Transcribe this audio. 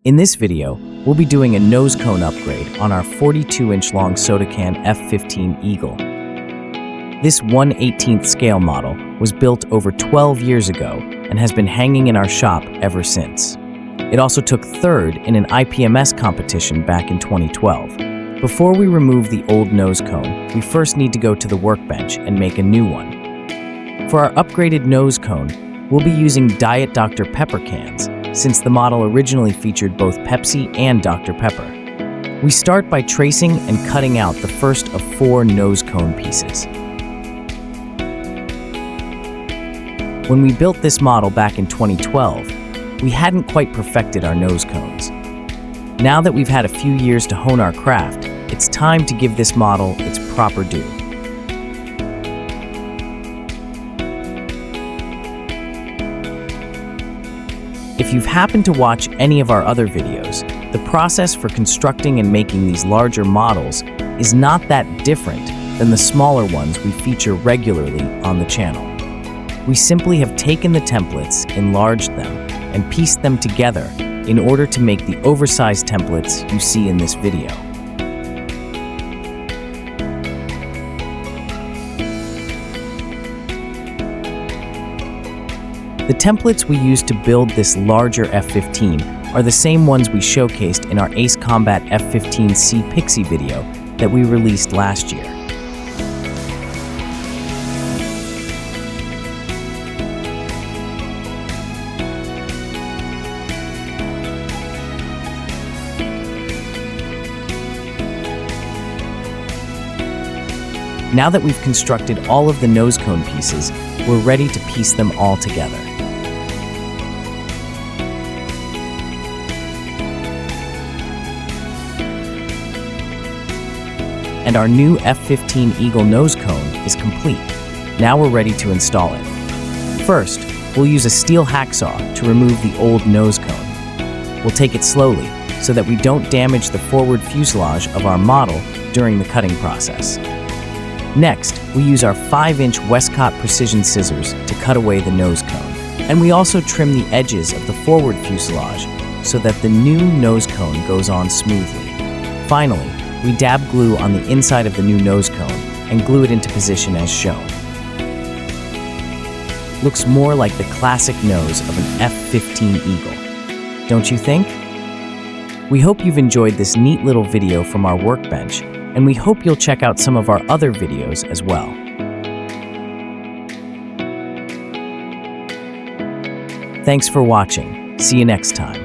In this video, we'll be doing a nose cone upgrade on our 42-inch long Soda Can F-15 Eagle. This 1/18th scale model was built over 12 years ago and has been hanging in our shop ever since. It also took third in an IPMS competition back in 2012. Before we remove the old nose cone, we first need to go to the workbench and make a new one. For our upgraded nose cone, we'll be using Diet Dr. Pepper cans, since the model originally featured both Pepsi and Dr. Pepper. We start by tracing and cutting out the first of 4 nose cone pieces. When we built this model back in 2012, we hadn't quite perfected our nose cones. Now that we've had a few years to hone our craft, it's time to give this model its proper due. If you've happened to watch any of our other videos, the process for constructing and making these larger models is not that different than the smaller ones we feature regularly on the channel. We simply have taken the templates, enlarged them, and pieced them together in order to make the oversized templates you see in this video. The templates we used to build this larger F-15 are the same ones we showcased in our Ace Combat F-15C Pixie video that we released last year. Now that we've constructed all of the nose cone pieces, we're ready to piece them all together. And our new F-15 Eagle nose cone is complete. Now we're ready to install it. First, we'll use a steel hacksaw to remove the old nose cone. We'll take it slowly so that we don't damage the forward fuselage of our model during the cutting process. Next, we use our 5-inch Westcott precision scissors to cut away the nose cone. And we also trim the edges of the forward fuselage so that the new nose cone goes on smoothly. Finally, we dab glue on the inside of the new nose cone and glue it into position as shown. Looks more like the classic nose of an F-15 Eagle, don't you think? We hope you've enjoyed this neat little video from our workbench, and we hope you'll check out some of our other videos as well. Thanks for watching. See you next time.